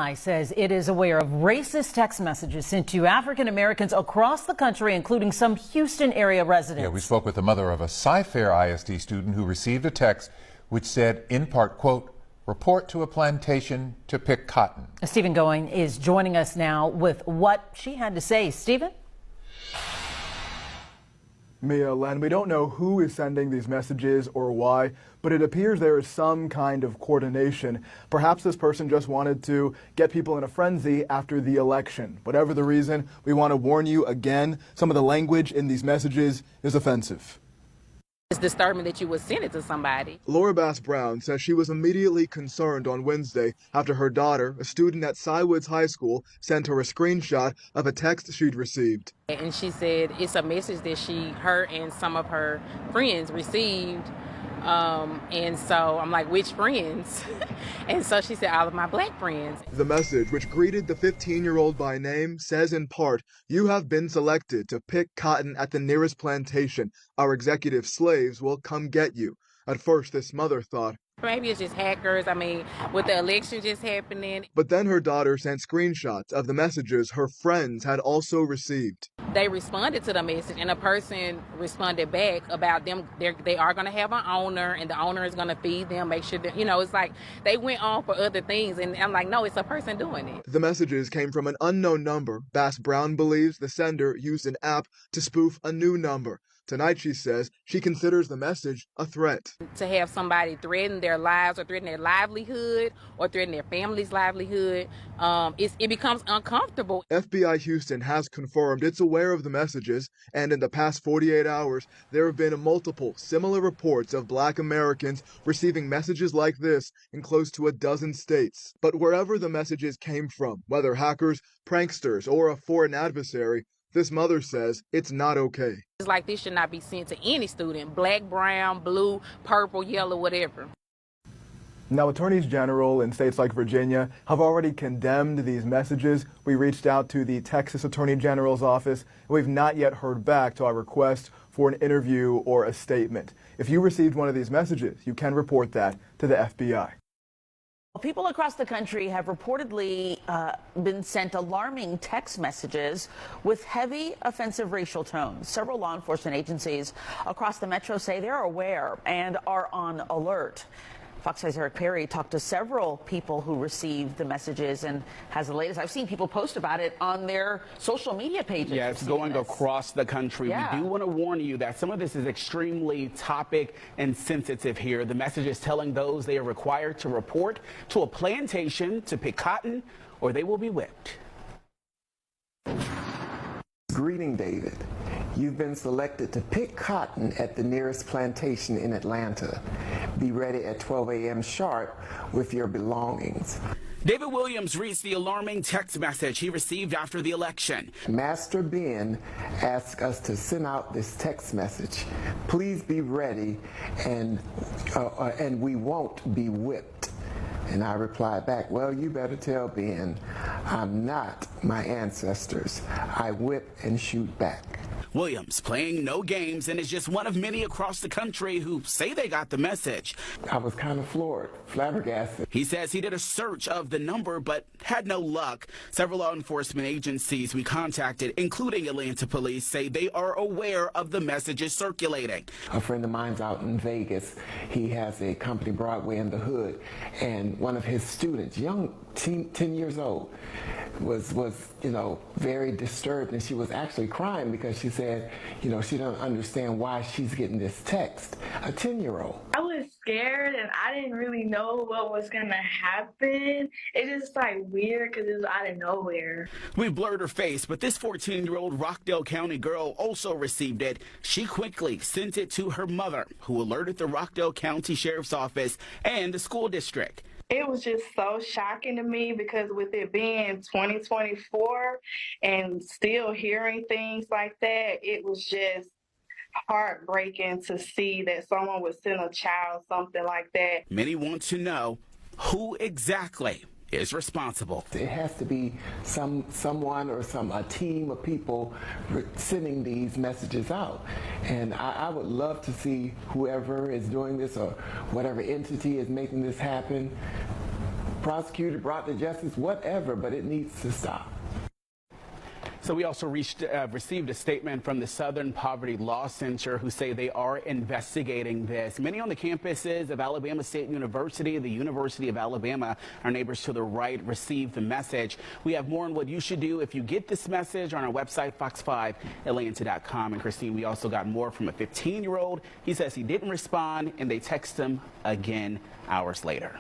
FBI says it is aware of racist text messages sent to African Americans across the country, including some Houston area residents. Yeah, we spoke with the mother of a Cy-Fair ISD student who received a text which said, in part, quote, report to a plantation to pick cotton. Stephen Going is joining us now with what she had to say. Stephen? Mia, Len, we don't know who is sending these messages or why, but it appears there is some kind of coordination. Perhaps this person just wanted to get people in a frenzy after the election. Whatever the reason, we want to warn you again, some of the language in these messages is offensive. It's disturbing that you would send it to somebody. Laura Bass Brown says she was immediately concerned on Wednesday after her daughter, a student at Cy Woods High School, sent her a screenshot of a text she'd received. And she said it's a message that her and some of her friends received. And so I'm like, which friends? And so she said, all of my black friends. The message, which greeted the 15-year-old by name, says in part, you have been selected to pick cotton at the nearest plantation. Our executive slaves will come get you. At first, this mother thought, maybe it's just hackers. I mean, with the election just happening. But then her daughter sent screenshots of the messages her friends had also received. They responded to the message, and a person responded back about them. They are going to have an owner, and the owner is going to feed them, make sure that, it's like they went on for other things. And I'm like, no, it's a person doing it. The messages came from an unknown number. Bass Brown believes the sender used an app to spoof a new number. Tonight, she says, she considers the message a threat. To have somebody threaten their lives or threaten their livelihood or threaten their family's livelihood, it becomes uncomfortable. FBI Houston has confirmed it's aware of the messages, and in the past 48 hours, there have been multiple similar reports of black Americans receiving messages like this in close to a dozen states. But wherever the messages came from, whether hackers, pranksters, or a foreign adversary, this mother says it's not okay. It's like this should not be sent to any student, black, brown, blue, purple, yellow, whatever. Now, attorneys general in states like Virginia have already condemned these messages. We reached out to the Texas Attorney General's office, and we've not yet heard back to our request for an interview or a statement. If you received one of these messages, you can report that to the FBI. People across the country have reportedly been sent alarming text messages with heavy offensive racial tones. Several law enforcement agencies across the metro say they're aware and are on alert. Fox 5's Eric Perry talked to several people who received the messages and has the latest. I've seen people post about it on their social media pages. Yeah, it's going across the country. Yeah. We do want to warn you that some of this is extremely topic and sensitive here. The message is telling those they are required to report to a plantation to pick cotton or they will be whipped. Greeting, David. You've been selected to pick cotton at the nearest plantation in Atlanta. Be ready at 12 a.m. sharp with your belongings. David Williams reads the alarming text message he received after the election. Master Ben asked us to send out this text message. Please be ready, and we won't be whipped. And I replied back, well, you better tell Ben I'm not my ancestors. I whip and shoot back. Williams playing no games and is just one of many across the country who say they got the message. I was kind of flabbergasted. He says he did a search of the number but had no luck. Several law enforcement agencies we contacted, including Atlanta police, say they are aware of the messages circulating. A friend of mine's out in Vegas. He has a company, Broadway in the Hood, and one of his students, young, 10 years old, was very disturbed, and she was actually crying because she said, she don't understand why she's getting this text. A 10-year-old. I was scared and I didn't really know what was gonna happen. It's just weird because it was out of nowhere. We blurred her face, but this 14-year-old Rockdale County girl also received it. She quickly sent it to her mother, who alerted the Rockdale County Sheriff's Office and the school district. It was just so shocking to me because with it being 2024 and still hearing things like that, it was just heartbreaking to see that someone would send a child something like that. Many want to know who exactly is responsible. It has to be someone or a team of people sending these messages out. And I would love to see whoever is doing this or whatever entity is making this happen prosecuted, brought to justice, whatever, but it needs to stop. So we also received a statement from the Southern Poverty Law Center, who say they are investigating this. Many on the campuses of Alabama State University, the University of Alabama, our neighbors to the right, received the message. We have more on what you should do if you get this message on our website, fox5atlanta.com. And Christine, we also got more from a 15-year-old. He says he didn't respond, and they text him again hours later.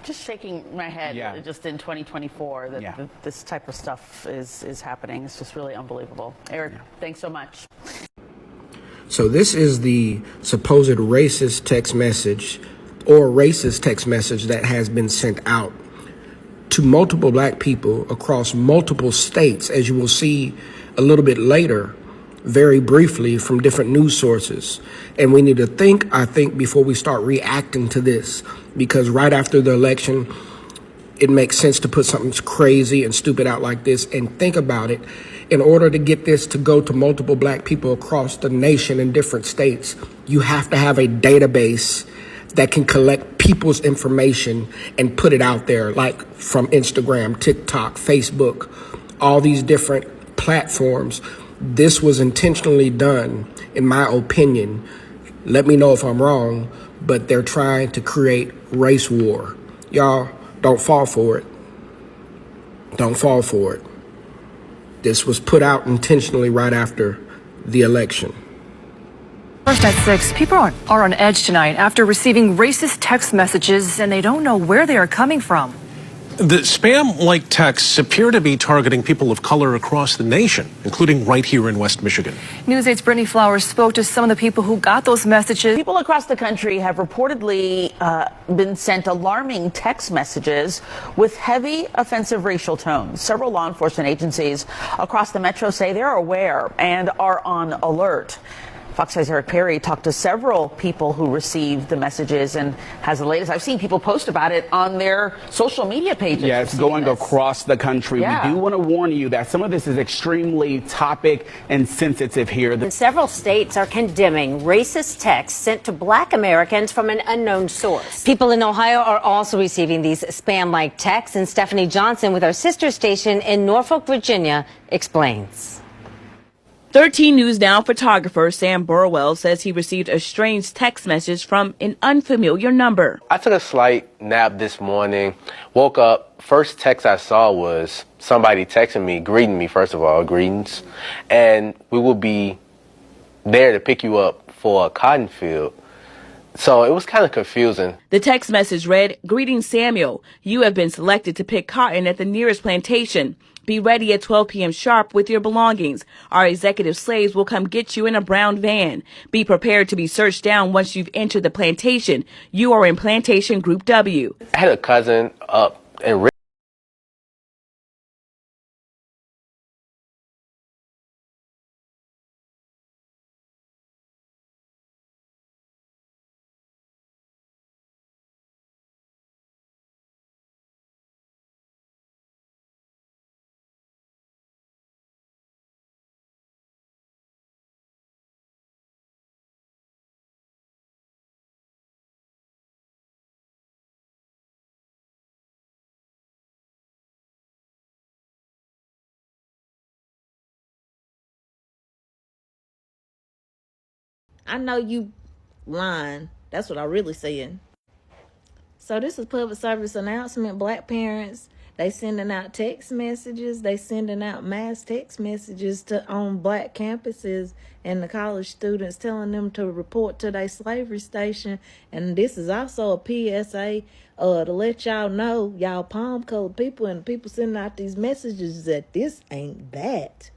Just shaking my head, just in 2024, that this type of stuff is happening. It's just really unbelievable. Eric, thanks so much. So this is the supposed racist text message or racist text message that has been sent out to multiple black people across multiple states, as you will see a little bit later, very briefly from different news sources. And we need to think, I think, before we start reacting to this, because right after the election, it makes sense to put something crazy and stupid out like this and think about it. In order to get this to go to multiple black people across the nation in different states, you have to have a database that can collect people's information and put it out there, like from Instagram, TikTok, Facebook, all these different platforms. This was intentionally done, in my opinion. Let me know if I'm wrong, but they're trying to create race war. Y'all, don't fall for it. Don't fall for it. This was put out intentionally right after the election. First at 6, people are on edge tonight after receiving racist text messages, and they don't know where they are coming from. The spam-like texts appear to be targeting people of color across the nation, including right here in West Michigan. News 8's Brittany Flowers spoke to some of the people who got those messages. People across the country have reportedly been sent alarming text messages with heavy offensive racial tones. Several law enforcement agencies across the metro say they're aware and are on alert. Fox 5's Eric Perry talked to several people who received the messages and has the latest. I've seen people post about it on their social media pages. Yeah, it's going across the country. Yeah. We do want to warn you that some of this is extremely topic and sensitive here. Several states are condemning racist texts sent to black Americans from an unknown source. People in Ohio are also receiving these spam-like texts, and Stephanie Johnson with our sister station in Norfolk, Virginia, explains. 13 News Now photographer Sam Burwell says he received a strange text message from an unfamiliar number. I took a slight nap this morning, woke up, first text I saw was somebody texting me, greeting me, first of all, greetings, and we will be there to pick you up for a cotton field. So it was kind of confusing. The text message read, "Greetings, Samuel. You have been selected to pick cotton at the nearest plantation. Be ready at 12 p.m. sharp with your belongings. Our executive slaves will come get you in a brown van. Be prepared to be searched down once you've entered the plantation. You are in Plantation Group W." I had a cousin up in I know you lying. That's what I really saying. So this is public service announcement. Black parents, they sending out text messages. They sending out mass text messages on black campuses and the college students telling them to report to their slavery station. And this is also a PSA to let y'all know, y'all palm colored people and people sending out these messages, that this ain't that.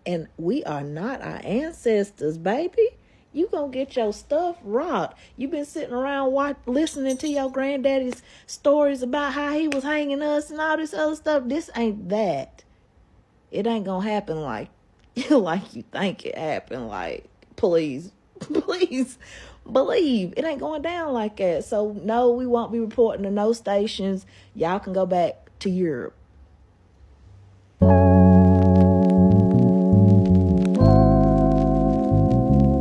And we are not our ancestors, baby. You gonna get your stuff robbed. You been sitting around listening to your granddaddy's stories about how he was hanging us and all this other stuff. This ain't that. It ain't gonna happen like you think it happened. Like, please believe. It ain't going down like that. So no, we won't be reporting to no stations. Y'all can go back to Europe.